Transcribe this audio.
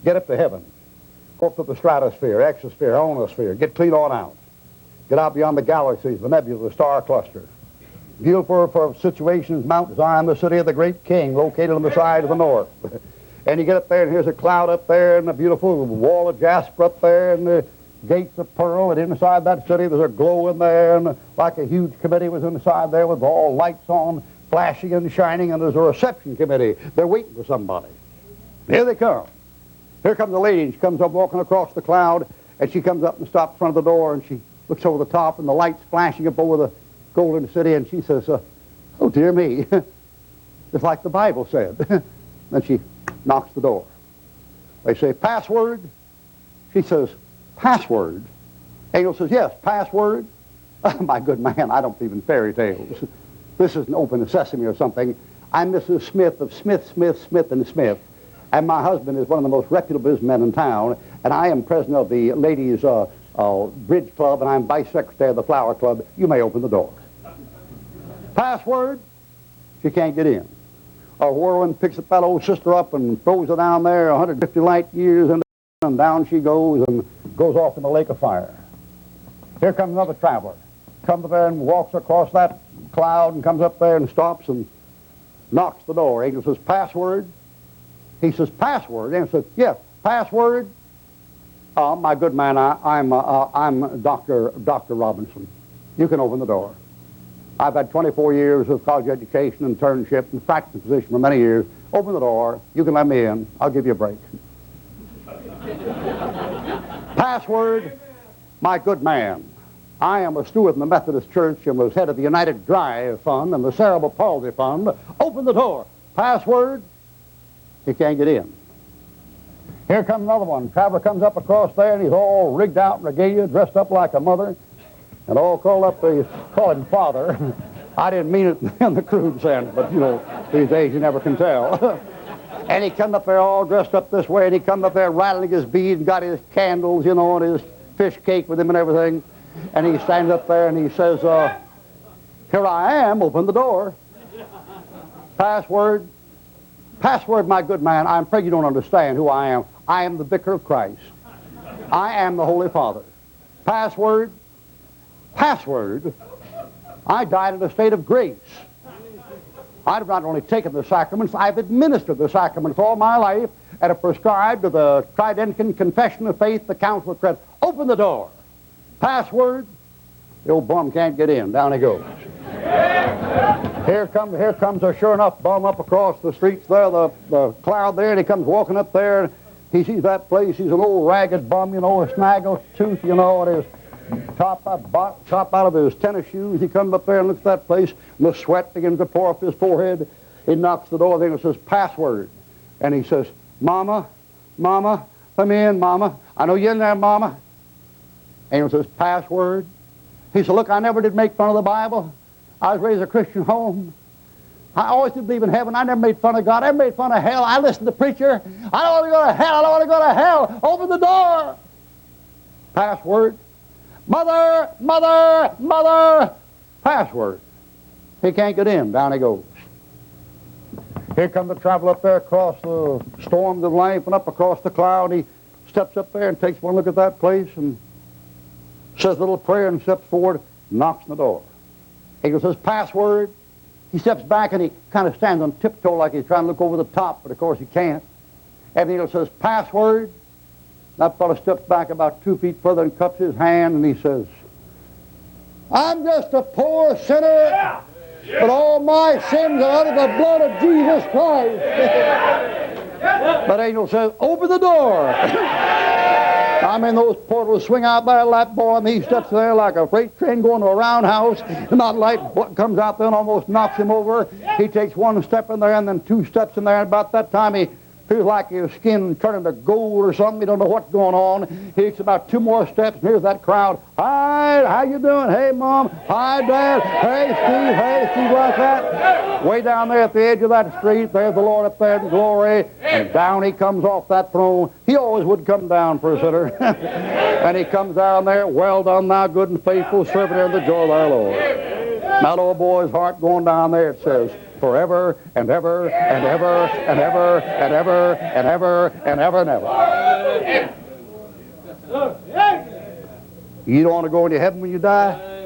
get up to heaven, go up to the stratosphere, exosphere, ionosphere, get clean on out. Get out beyond the galaxies, the nebula, the star cluster. Beautiful for situations, Mount Zion, the city of the great king, located on the side of the north. And you get up there, and here's a cloud up there, and a beautiful wall of jasper up there, and the gates of pearl, and inside that city there's a glow in there, and like a huge committee was inside there with all lights on, flashing and shining, and there's a reception committee. They're waiting for somebody. Here they come. Here comes a lady, and she comes up walking across the cloud, and she comes up and stops in front of the door, and she looks over the top, and the light's flashing up over the golden city, and she says, oh, dear me, just like the Bible said. Then she knocks the door. They say, password? She says, password? Angel says, yes, password. Oh, my good man, I don't believe in fairy tales. This isn't Open Sesame or something. I'm Mrs. Smith of Smith, Smith, Smith & Smith, and my husband is one of the most reputable businessmen in town, and I am president of the ladies' bridge club, and I'm vice secretary of the flower club. You may open the door. Password? She can't get in. A whirlwind picks that old sister up and throws her down there 150 light years, and down she goes and goes off in the lake of fire. Here comes another traveler. Comes up there and walks across that cloud and comes up there and stops and knocks the door. Angel says, password? He says, password? Angel says, yes, password? My good man, I'm Dr. Robinson. You can open the door. I've had 24 years of college education, internship, and practicing position for many years. Open the door. You can let me in. I'll give you a break. Password, my good man. I am a steward in the Methodist Church and was head of the United Drive Fund and the Cerebral Palsy Fund. Open the door. Password, he can't get in. Here comes another one. Traveler comes up across there, and he's all rigged out in regalia, dressed up like a mother, and all called up, they call him father. I didn't mean it in the crude sense, but, you know, these days you never can tell. And he come up there all dressed up this way, and he come up there rattling his beads and got his candles, you know, and his fish cake with him and everything. And he stands up there and he says, here I am, open the door. Password. Password, my good man, I'm afraid you don't understand who I am. I am the Vicar of Christ. I am the Holy Father. Password. Password. I died in a state of grace. I've not only taken the sacraments, I've administered the sacraments all my life and have prescribed to the Tridentian Confession of Faith, the Council of Trent. Open the door. Password. The old bum can't get in. Down he goes. Here comes a sure enough bum up across the streets there, the cloud there, and he comes walking up there. He sees that place. He's an old ragged bum, you know, a snaggle tooth, you know, and his top out of his tennis shoes. He comes up there and looks at that place, and the sweat begins to pour off his forehead. He knocks the door there and it says, password. And he says, Mama, Mama, let me in, Mama. I know you're in there, Mama. Angel says, password. He said, look, I never did make fun of the Bible. I was raised in a Christian home. I always did believe in heaven. I never made fun of God. I never made fun of hell. I listened to preacher. I don't want to go to hell. I don't want to go to hell. Open the door. Password. Mother, mother, mother. Password. He can't get in. Down he goes. Here comes the traveler up there across the storms of life and up across the cloud. He steps up there and takes one look at that place and says a little prayer and steps forward, knocks on the door. He says, password. He steps back and he kind of stands on tiptoe like he's trying to look over the top, but of course he can't. And he says, password. That fellow steps back about 2 feet further and cups his hand and he says, I'm just a poor sinner, but all my sins are under the blood of Jesus Christ. But Angel says, open the door. I mean, those portals swing out there, that boy, and he steps there like a freight train going to a roundhouse, and that light comes out there and almost knocks him over. He takes one step in there and then 2 steps in there, and about that time he feels like his skin turning to gold or something. He don't know what's going on. He takes about 2 more steps, and here's that crowd. Hi, how you doing? Hey, Mom. Hi, Dad. Hey, Steve, like that. Way down there at the edge of that street, there's the Lord up there in glory, and down he comes off that throne. He always would come down for a sinner. And he comes down there, well done, thou good and faithful servant of the joy of thy Lord. That old boy's heart going down there, it says, forever and ever and ever and ever and ever and ever and ever and ever. You don't want to go into heaven when you die?